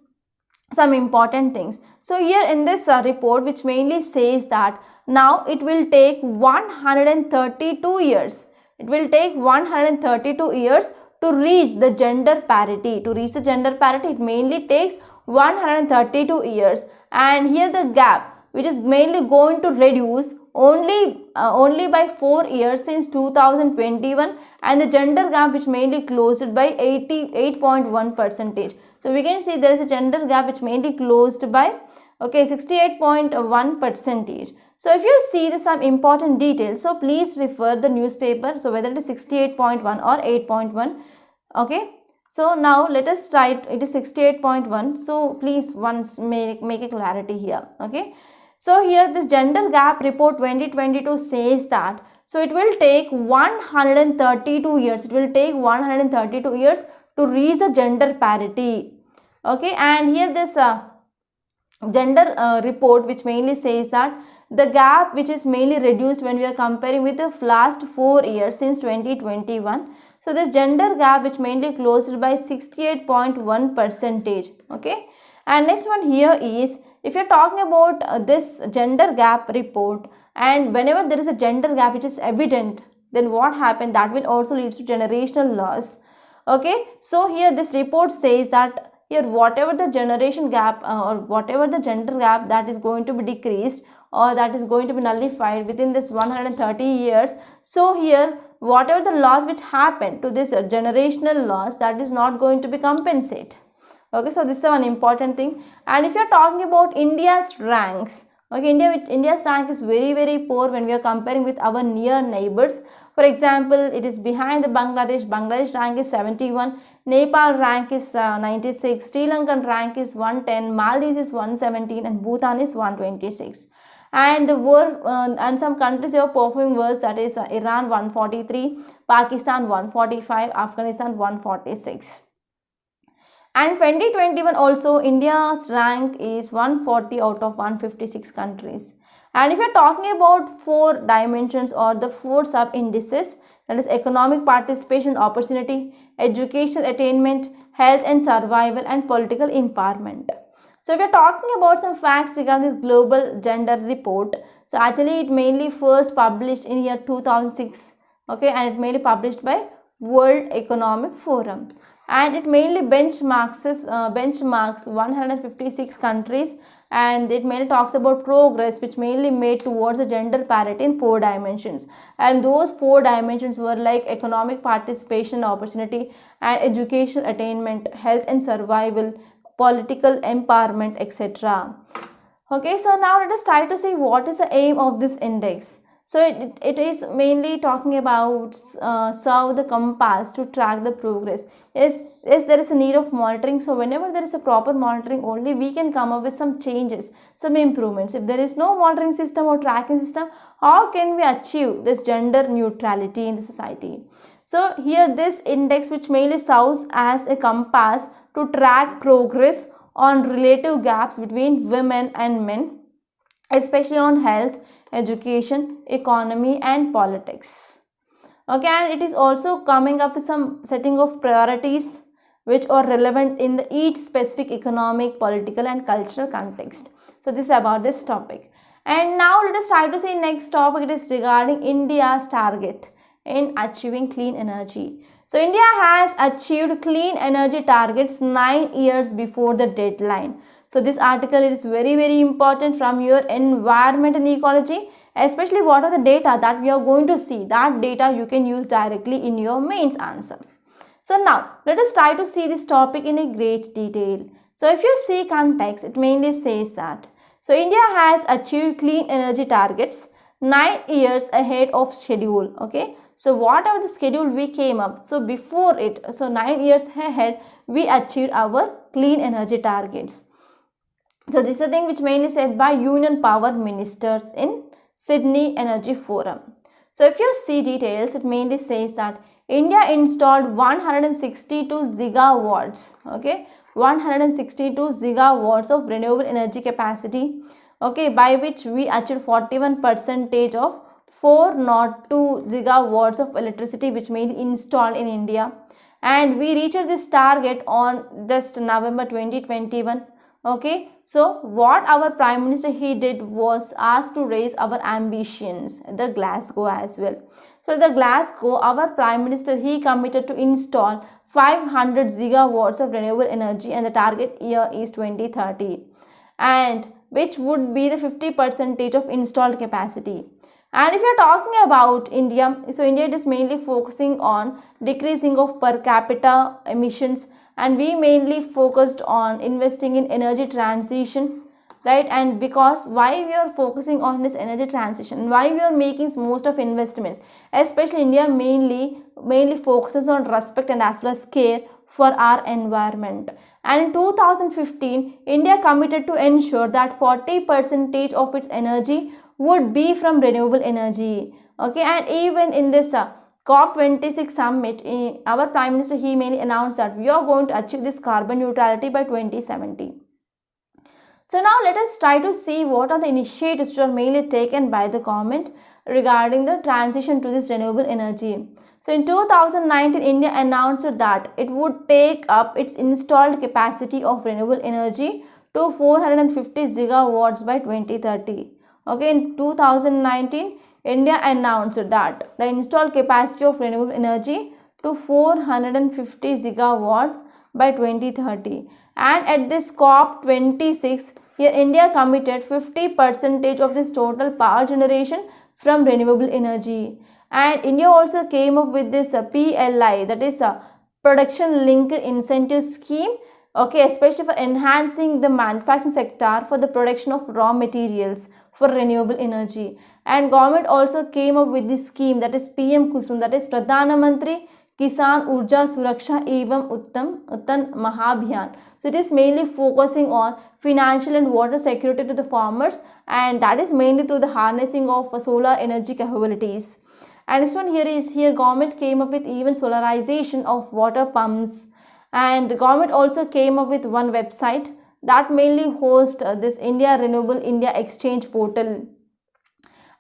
some important things. So here in this report, which mainly says that now it will take 132 years. It will take 132 years to reach the gender parity. To reach the gender parity, it mainly takes 132 years. And here the gap, which is mainly going to reduce only by 4 years since 2021, and the gender gap which mainly closed by 88.1%. So we can see there is a gender gap which mainly closed by 68.1%. So if you see some important details, so please refer the newspaper, so whether it is 68.1 or 8.1. Okay, so now let us write it is 68.1. So please once make a clarity here. Okay. So here this gender gap report 2022 says that, so it will take 132 years. It will take 132 years to reach the gender parity. Okay, and here this gender report which mainly says that the gap which is mainly reduced when we are comparing with the last 4 years since 2021. So this gender gap which mainly closed by 68.1%. Okay, and next one here is, if you're talking about this gender gap report, and whenever there is a gender gap which is evident, then what happened, that will also lead to generational loss. Okay, so here this report says that here whatever the generation gap or whatever the gender gap that is going to be decreased or that is going to be nullified within this 130 years. So here whatever the loss which happened to this generational loss, that is not going to be compensated. Okay, so this is one important thing. And if you are talking about India's ranks, okay, India's rank is very poor when we are comparing with our near neighbors. For example, it is behind the Bangladesh. Bangladesh rank is 71, Nepal rank is 96, Sri Lankan rank is 110, Maldives is 117, and Bhutan is 126. And the world and some countries are performing worse, that is Iran 143, Pakistan 145, Afghanistan 146. And 2021 also India's rank is 140 out of 156 countries. And if you are talking about 4 dimensions or the 4 sub indices, that is economic participation opportunity, education attainment, health and survival, and political empowerment. So if you are talking about some facts regarding this global gender report, so actually it mainly first published in year 2006. Okay, and it mainly published by World Economic Forum. And it mainly benchmarks 156 countries, and it mainly talks about progress which mainly made towards the gender parity in 4 dimensions. And those 4 dimensions were like economic participation opportunity and education attainment, health and survival, political empowerment, etc. Okay, so now let us try to see what is the aim of this index. So it is mainly talking about serve the compass to track the progress. Yes, there is a need of monitoring. So whenever there is a proper monitoring, only we can come up with some changes, some improvements. If there is no monitoring system or tracking system, how can we achieve this gender neutrality in the society? So here this index which mainly serves as a compass to track progress on relative gaps between women and men, especially on health, education, economy, and politics. Okay, and it is also coming up with some setting of priorities which are relevant in each specific economic, political and cultural context. So this is about this topic. And now let us try to see next topic. It is regarding India's target in achieving clean energy. So India has achieved clean energy targets 9 years before the deadline. So this article is very important from your environment and ecology, especially what are the data that we are going to see. That data you can use directly in your mains answer. So now let us try to see this topic in a great detail. So if you see context, it mainly says that so India has achieved clean energy targets 9 years ahead of schedule. Okay. So whatever the schedule we came up, so before it, so 9 years ahead, we achieved our clean energy targets. So this is the thing which mainly said by Union Power Ministers in Sydney Energy Forum. So if you see details, it mainly says that India installed 162 gigawatts, okay, 162 gigawatts of renewable energy capacity, okay, by which we achieved 41% of 402 gigawatts of electricity which may be installed in India, and we reached this target on just November 2021. Okay, so what our Prime Minister he did was asked to raise our ambitions at the Glasgow as well. So the Glasgow, our Prime Minister he committed to install 500 gigawatts of renewable energy, and the target year is 2030, and which would be the 50% of installed capacity. And if you are talking about India, so India is mainly focusing on decreasing of per capita emissions, and we mainly focused on investing in energy transition, right? And because why we are focusing on this energy transition, why we are making most of investments, especially India mainly focuses on respect and as well as care for our environment. And in 2015, India committed to ensure that 40% of its energy would be from renewable energy. Okay, and even in this COP26 summit, our Prime Minister he mainly announced that we are going to achieve this carbon neutrality by 2070. So now let us try to see what are the initiatives which are mainly taken by the government regarding the transition to this renewable energy. So in 2019, India announced that it would take up its installed capacity of renewable energy to 450 gigawatts by 2030. Okay, in 2019, India announced that the installed capacity of renewable energy to 450 gigawatts by 2030. And at this COP26, here India committed 50% of this total power generation from renewable energy. And India also came up with this PLI, that is a production linked incentive scheme, okay, especially for enhancing the manufacturing sector for the production of raw materials for renewable energy. And government also came up with this scheme, that is PM Kusum, that is Pradhan Mantri Kisan Urja Suraksha Evam Uttan Mahabhiyan. So it is mainly focusing on financial and water security to the farmers, and that is mainly through the harnessing of solar energy capabilities. And this one here government came up with even solarization of water pumps, and the government also came up with one website that mainly hosts this India Renewable India Exchange portal.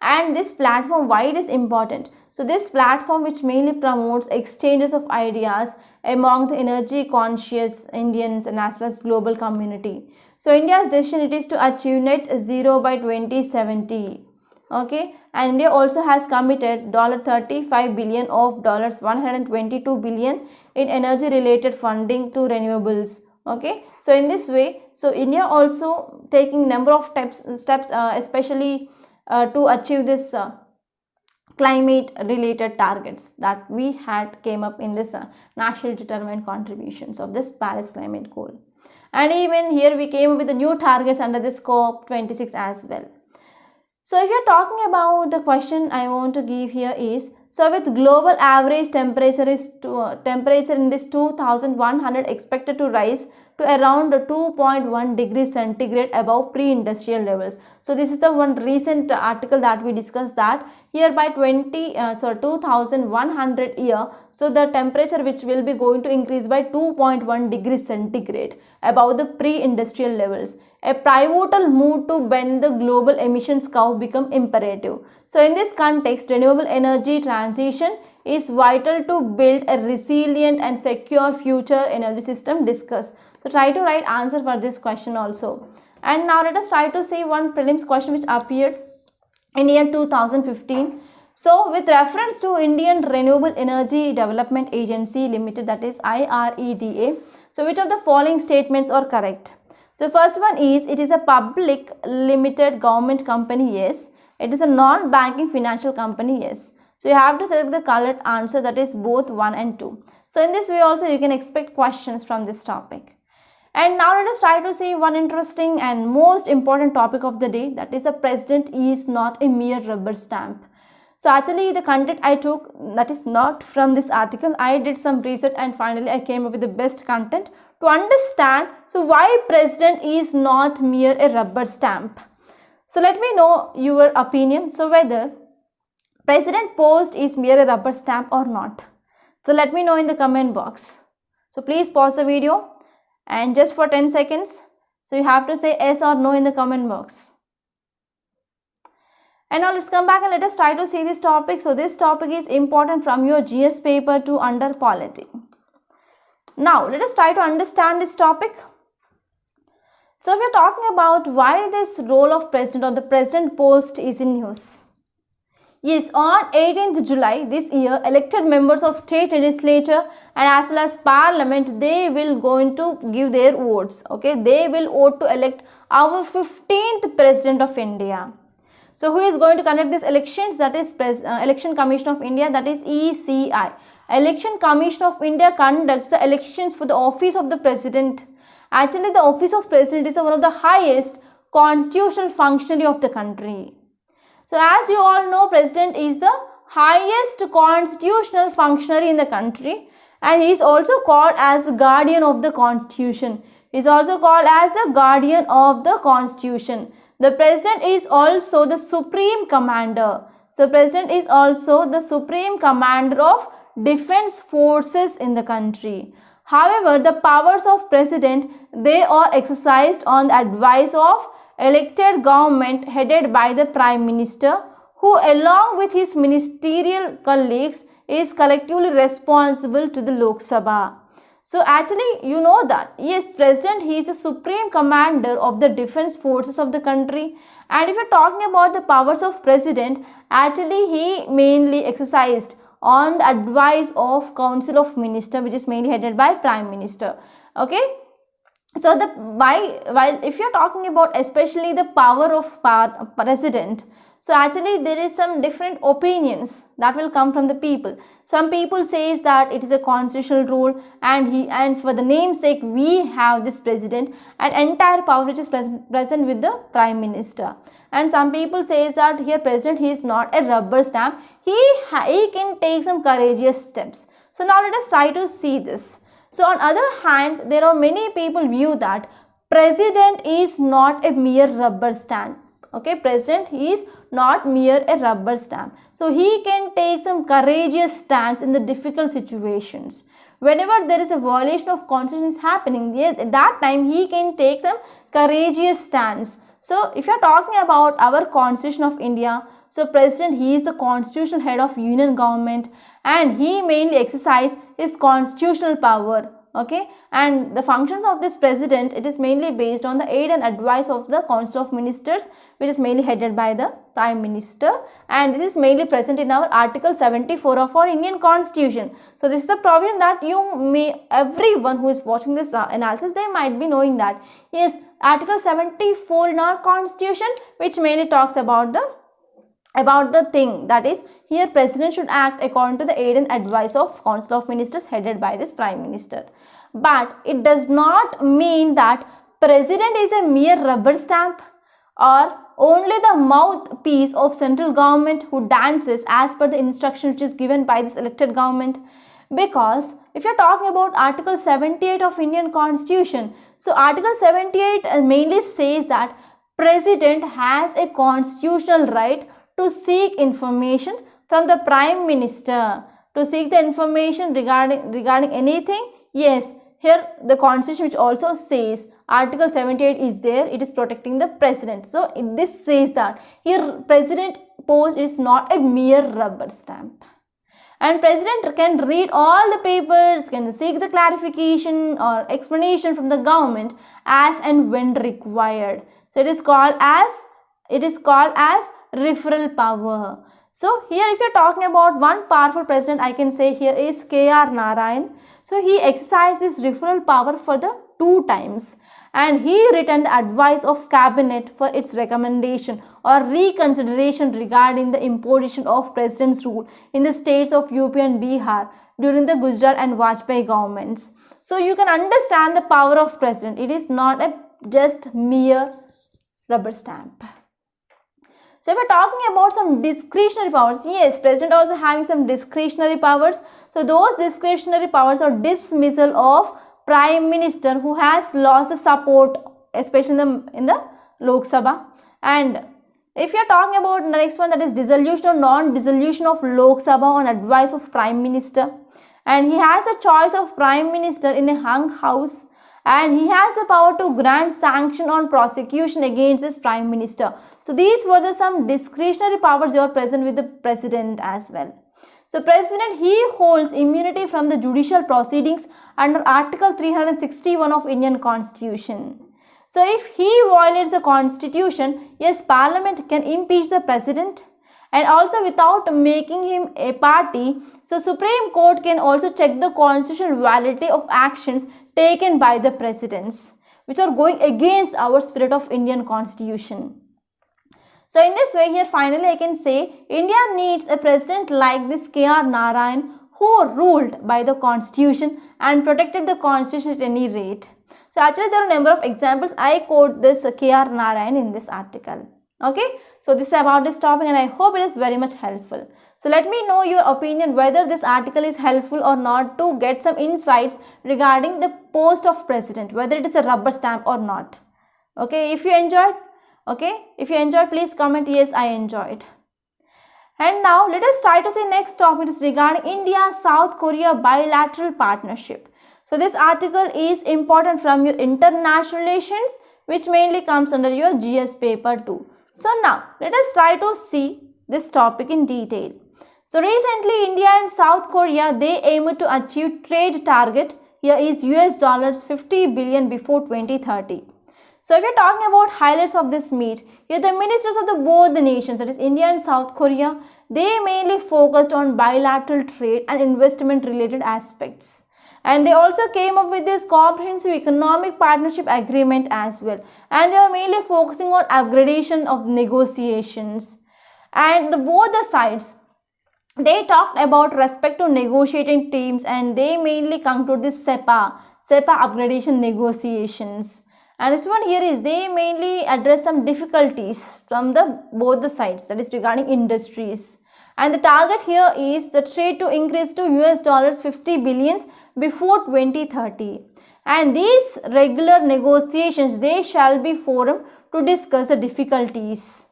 And this platform, why it is important? So this platform which mainly promotes exchanges of ideas among the energy conscious Indians and as well as global community. So India's decision it is to achieve net zero by 2070. Okay, and India also has committed $35 billion of $122 billion in energy related funding to renewables. Okay, so in this way, so India also taking number of steps especially to achieve this climate related targets that we had came up in this national determined contributions of this Paris climate goal. And even here we came up with the new targets under this COP26 as well. So if you're talking about the question I want to give here is, so with global average temperature in this 2100 expected to rise to around 2.1 degrees centigrade above pre-industrial levels. So this is the one recent article that we discussed, that here by 2100 year, so the temperature which will be going to increase by 2.1 degrees centigrade above the pre-industrial levels. A pivotal move to bend the global emissions curve become imperative. So in this context, renewable energy transition is vital to build a resilient and secure future energy system? Discuss. So try to write answer for this question also. And now let us try to see one prelims question which appeared in year 2015. So with reference to Indian Renewable Energy Development Agency Limited, that is IREDA, so which of the following statements are correct? So first one is, it is a public limited government company, yes. It is a non-banking financial company, yes. So you have to select the correct answer, that is both 1 and 2. So in this way also you can expect questions from this topic. And now let us try to see one interesting and most important topic of the day, that is the president is not a mere rubber stamp. So actually the content I took, that is not from this article. I did some research and finally I came up with the best content to understand so why president is not mere a rubber stamp. So let me know your opinion. So whether president post is mere a rubber stamp or not. So let me know in the comment box. So please pause the video and just for 10 seconds. So you have to say yes or no in the comment box. And now let's come back and let us try to see this topic. So this topic is important from your GS paper to under polity. Now let us try to understand this topic. So we are talking about why this role of president or the president post is in news. Yes, on 18th July this year, elected members of state legislature and as well as parliament, they will going to give their votes. Okay, they will vote to elect our 15th president of India. So who is going to conduct these elections? That is Election Commission of India, that is ECI. Election Commission of India conducts the elections for the office of the president. Actually, the office of president is one of the highest constitutional functionary of the country. So as you all know, president is the highest constitutional functionary in the country and he is also called as guardian of the constitution. He is also called as the guardian of the constitution. The president is also the supreme commander. So president is also the supreme commander of defense forces in the country. However, the powers of president, they are exercised on the advice of elected government headed by the prime minister, who along with his ministerial colleagues is collectively responsible to the Lok Sabha. So actually you know that yes, president, he is the supreme commander of the defense forces of the country. And if you are talking about the powers of president, actually he mainly exercised on the advice of council of minister, which is mainly headed by prime minister. Okay. So while if you are talking about especially the power of president, so actually there is some different opinions that will come from the people. Some people says that it is a constitutional rule and for the namesake we have this president and entire power which is present with the prime minister. And some people says that here president, he is not a rubber stamp, he can take some courageous steps. So now let us try to see this. So on other hand, there are many people view that president is not a mere rubber stamp. Okay, president, he is not mere a rubber stamp. So he can take some courageous stance in the difficult situations. Whenever there is a violation of constitution is happening, at that time he can take some courageous stance. So if you are talking about our Constitution of India, so president, he is the constitutional head of union government and he mainly exercises his constitutional power. Okay, and the functions of this president, it is mainly based on the aid and advice of the council of ministers, which is mainly headed by the prime minister, and this is mainly present in our article 74 of our Indian constitution. So this is the provision that everyone who is watching this analysis, they might be knowing that yes, article 74 in our constitution, which mainly talks about the thing that is here president should act according to the aid and advice of council of ministers headed by this prime minister. But it does not mean that president is a mere rubber stamp or only the mouthpiece of central government who dances as per the instruction which is given by this elected government. Because if you are talking about article 78 of Indian constitution, so article 78 mainly says that president has a constitutional right to seek information from the prime minister, to seek the information regarding anything. Yes, here the constitution which also says article 78 is there, it is protecting the president. So this says that here president post is not a mere rubber stamp. And president can read all the papers, can seek the clarification or explanation from the government as and when required. So it is called as referral power. So here if you are talking about one powerful president, I can say here is K.R. Narayan. So he exercises referral power for the 2 times, and he returned the advice of cabinet for its recommendation or reconsideration regarding the imposition of president's rule in the states of UP and Bihar during the Gujarat and Vajpayee governments. So you can understand the power of president. It is not a just mere rubber stamp. So if we are talking about some discretionary powers, yes, president also having some discretionary powers. So those discretionary powers are dismissal of prime minister who has lost the support, especially in the Lok Sabha. And if you are talking about the next one, that is dissolution or non-dissolution of Lok Sabha on advice of prime minister. And he has the choice of prime minister in a hung house, and he has the power to grant sanction on prosecution against this prime minister. So these were some discretionary powers that are present with the president as well. So president, he holds immunity from the judicial proceedings under Article 361 of Indian Constitution. So if he violates the constitution, yes, parliament can impeach the president, and also without making him a party. So Supreme Court can also check the constitutional validity of actions taken by the presidents which are going against our spirit of Indian Constitution. So in this way, here finally I can say India needs a president like this K.R. Narayan, who ruled by the constitution and protected the constitution at any rate. So actually there are a number of examples. I quote this K.R. Narayan in this article. Okay, so this is about this topic, and I hope it is very much helpful. So let me know your opinion whether this article is helpful or not, to get some insights regarding the post of president, whether it is a rubber stamp or not. Okay, if you enjoyed, please comment yes, I enjoyed. And now let us try to see next topic is regarding India-South Korea bilateral partnership. So this article is important from your international relations, which mainly comes under your GS paper 2. So now let us try to see this topic in detail. So recently India and South Korea, they aim to achieve trade target. Here is $50 billion before 2030. So if you are talking about highlights of this meet, here the ministers of both the nations, that is India and South Korea, they mainly focused on bilateral trade and investment related aspects. And they also came up with this comprehensive economic partnership agreement as well. And they are mainly focusing on upgradation of negotiations. And both the sides, they talked about respect to negotiating teams, and they mainly conclude this SEPA upgradation negotiations. And this one here is they mainly address some difficulties from both the sides, that is regarding industries. And the target here is the trade to increase to $50 billion before 2030. And these regular negotiations, they shall be forum to discuss the difficulties.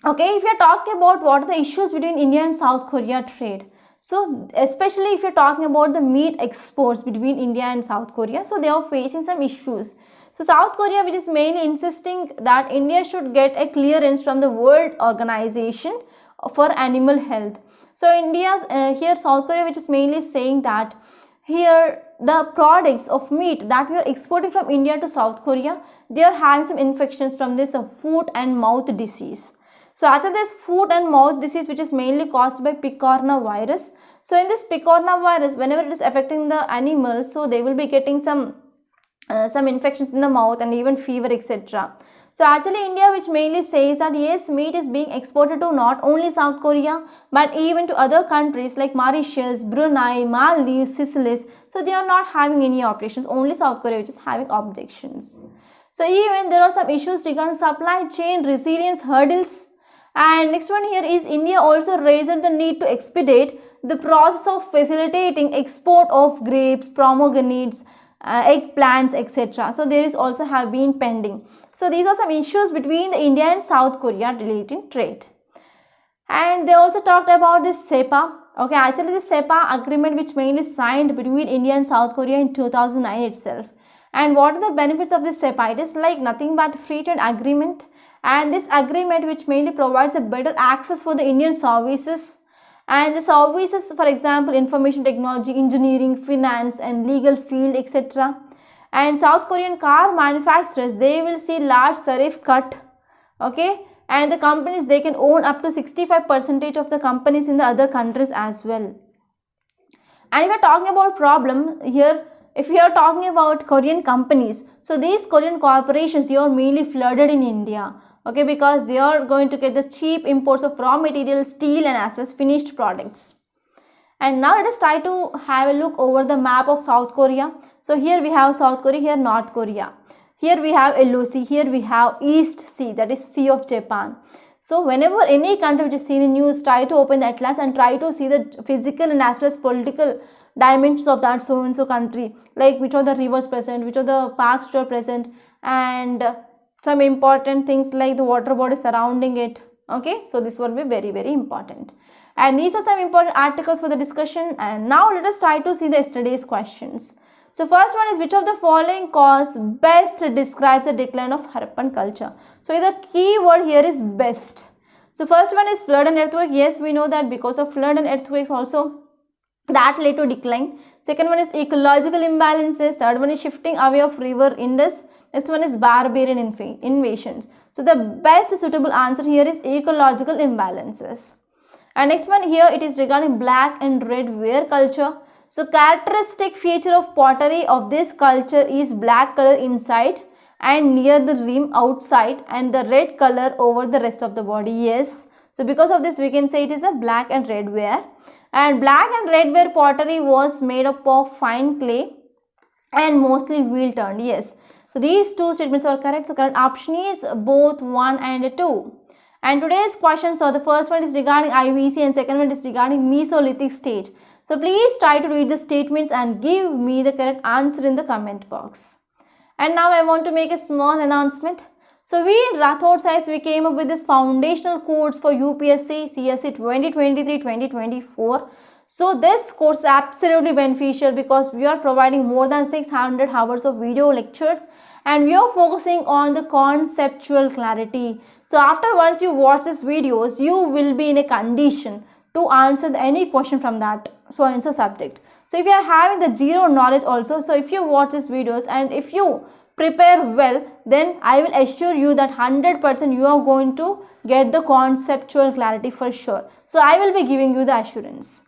Okay, if you are talking about what are the issues between India and South Korea trade. So especially if you are talking about the meat exports between India and South Korea, so they are facing some issues. So South Korea, which is mainly insisting that India should get a clearance from the World Organization for Animal Health. So here South Korea, which is mainly saying that here the products of meat that we are exporting from India to South Korea, they are having some infections from this foot and mouth disease. So actually this foot and mouth disease, which is mainly caused by picorna virus. So in this picorna virus, whenever it is affecting the animals, so they will be getting some infections in the mouth and even fever, etc. So actually India, which mainly says that yes, meat is being exported to not only South Korea but even to other countries like Mauritius, Brunei, Maldives, Seychelles. So they are not having any objections, only South Korea which is having objections. So even there are some issues regarding supply chain resilience hurdles. And next one here is India also raised the need to expedite the process of facilitating export of grapes, pomegranates, eggplants, etc. So there is also have been pending. So these are some issues between the India and South Korea relating trade. And they also talked about this SEPA. Okay, actually this SEPA agreement which mainly signed between India and South Korea in 2009 itself. And what are the benefits of this SEPA? It is like nothing but free trade agreement. And this agreement which mainly provides a better access for the Indian services, And the services, for example, information technology, engineering, finance and legal field, etc. And South Korean car manufacturers, they will see large tariff cut, okay, and the companies, they can own up to 65% of the companies in the other countries as well. And if we are talking about problem here, if we are talking about Korean companies, so these Korean corporations, they are mainly flooded in India, okay, because they are going to get the cheap imports of raw materials, steel and as well as finished products. And now let us try to have a look over the map of South Korea. So here we have South Korea, here North Korea. Here we have LOC, here we have East Sea, that is Sea of Japan. So whenever any country which is seen in news, try to open the atlas and try to see the physical and as well as political dimensions of that so and so country, like which are the rivers present, which are the parks which are present, and some important things like the water body surrounding it, okay. So this will be very, very important. And these are some important articles for the discussion. And now let us try to see the yesterday's questions. So first one is, which of the following cause best describes the decline of Harappan culture? So the key word here is best. So first one is flood and earthquake. Yes, we know that because of flood and earthquakes also that led to decline. Second one is ecological imbalances. Third one is shifting away of river Indus. Next one is barbarian invasions. So the best suitable answer here is ecological imbalances. And next one here, it is regarding black and red ware culture. So characteristic feature of pottery of this culture is black color inside and near the rim outside, and the red color over the rest of the body. Yes. So because of this we can say it is a black and red ware. And black and red ware pottery was made up of fine clay and mostly wheel turned. Yes. So these two statements are correct. So correct option is both 1 and 2. And today's questions, so the first one is regarding IVC and second one is regarding Mesolithic stage. So please try to read the statements and give me the correct answer in the comment box. And now I want to make a small announcement. So we in Rathod Science, we came up with this foundational course for UPSC CSE 2023-2024. So this course is absolutely beneficial because we are providing more than 600 hours of video lectures and we are focusing on the conceptual clarity. So after once you watch these videos, you will be in a condition to answer any question from that so and so subject. So if you are having the zero knowledge also, so if you watch these videos and if you prepare well, then I will assure you that 100% you are going to get the conceptual clarity for sure. So I will be giving you the assurance.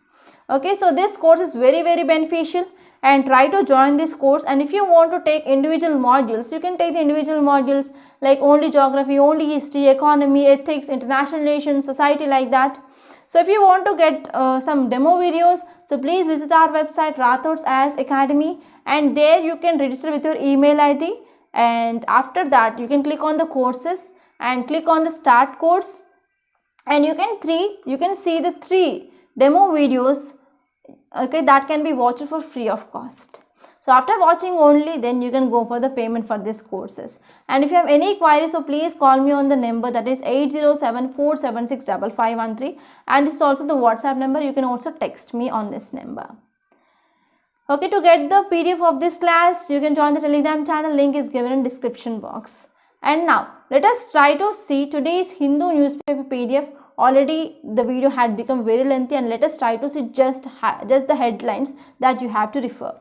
Okay, so this course is very, very beneficial and try to join this course. And if you want to take individual modules, you can take the individual modules like only geography, only history, economy, ethics, international relations, society, like that. So if you want to get some demo videos, so please visit our website Rathod's IAS Academy, and there you can register with your email ID, and after that you can click on the courses and click on the start course, and you can see the 3 demo videos, okay, that can be watched for free of cost. So after watching only, then you can go for the payment for these courses. And if you have any queries, so please call me on the number, that is 8074765513, and this is also the WhatsApp number. You can also text me on this number. Okay, to get the PDF of this class, you can join the Telegram channel. Link is given in description box. And now let us try to see today's Hindu newspaper PDF. Already the video had become very lengthy, and let us try to see just the headlines that you have to refer.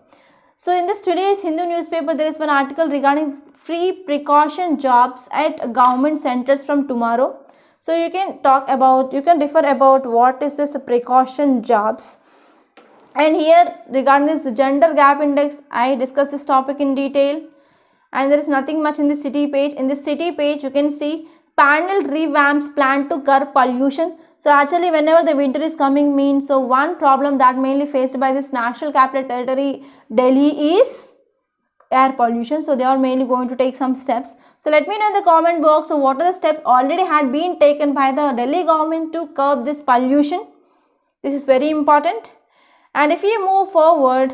So in this today's Hindu newspaper, there is one article regarding free precaution jobs at government centers from tomorrow. So you can refer about what is this precaution jobs. And here regarding this gender gap index, I discussed this topic in detail. And there is nothing much in the city page. In the city page, you can see panel revamps plan to curb pollution. So actually whenever the winter is coming means, so one problem that mainly faced by this National Capital Territory Delhi is air pollution. So they are mainly going to take some steps. So let me know in the comment box, so what are the steps already had been taken by the Delhi government to curb this pollution. This is very important. And if you move forward,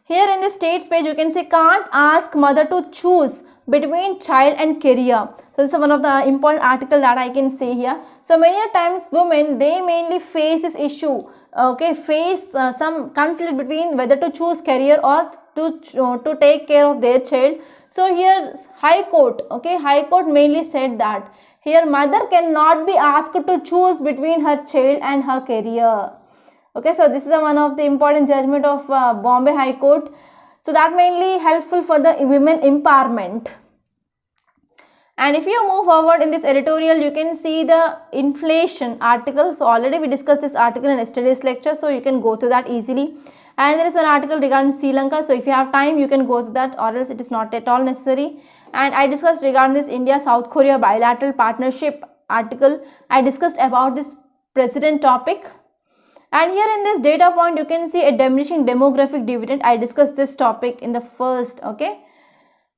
here in the states page, you can see can't ask mother to choose between child and career. So this is one of the important article that I can say here. So many times women, they mainly face this issue, okay, face some conflict between whether to choose career or to take care of their child. So here High Court, okay, High Court mainly said that Here mother cannot be asked to choose between her child and her career. Okay, so this is one of the important judgment of Bombay High Court. So that mainly helpful for the women empowerment. And if you move forward in this editorial, you can see the inflation article. So already we discussed this article in yesterday's lecture, so you can go through that easily. And there is one article regarding Sri Lanka, so if you have time you can go to that, or else it is not at all necessary. And I discussed regarding this India South Korea bilateral partnership article. I discussed about this president topic. And here in this data point you can see a diminishing demographic dividend. I discussed this topic in the first, okay.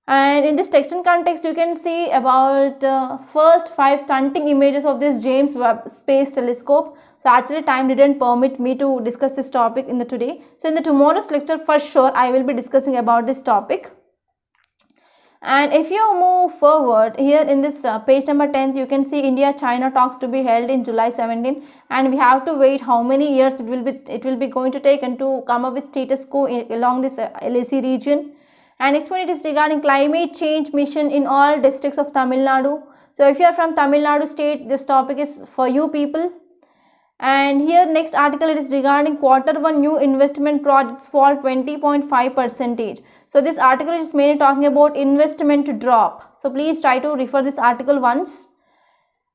And in this text and context you can see about first 5 stunting images of this James Webb Space Telescope. So actually time didn't permit me to discuss this topic in the today. So in the tomorrow's lecture for sure I will be discussing about this topic. And if you move forward here in this page number 10, you can see India-China talks to be held in July 17, and we have to wait how many years it will be going to take and to come up with status quo along this LAC region. And next one, it is regarding climate change mission in all districts of Tamil Nadu. So if you are from Tamil Nadu state, this topic is for you people. And here next article, it is regarding Q1 new investment projects fall 20.5%. So this article is mainly talking about investment drop. So please try to refer this article once.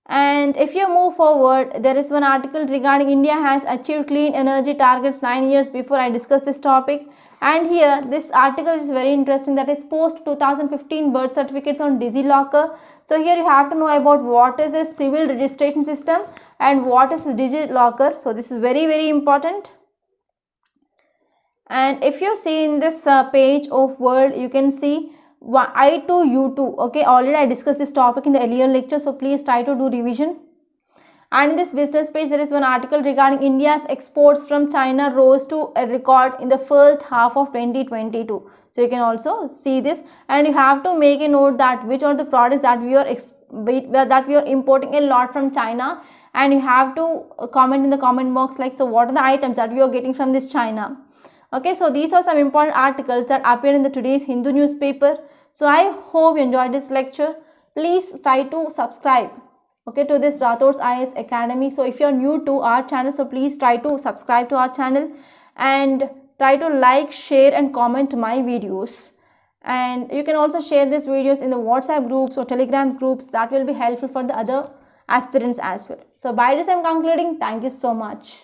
And if you move forward, there is one article regarding India has achieved clean energy targets 9 years before. I discussed this topic. And here this article is very interesting, that is post 2015 birth certificates on DigiLocker. So here you have to know about what is a civil registration system and what is DigiLocker. So this is very important. And if you see in this page of world, you can see I2 U2. Okay, already I discussed this topic in the earlier lecture, so please try to do revision. And in this business page, there is one article regarding India's exports from China rose to a record in the first half of 2022. So you can also see this, and you have to make a note that which are the products that we are importing a lot from China, and you have to comment in the comment box like, so what are the items that we are getting from this China. Okay, so these are some important articles that appeared in the today's Hindu newspaper. So I hope you enjoyed this lecture. Please try to subscribe, okay, to this Rathod's IAS Academy. So if you are new to our channel, so please try to subscribe to our channel and try to like, share and comment my videos. And you can also share these videos in the WhatsApp groups or Telegrams groups. That will be helpful for the other aspirants as well. So by this I am concluding. Thank you so much.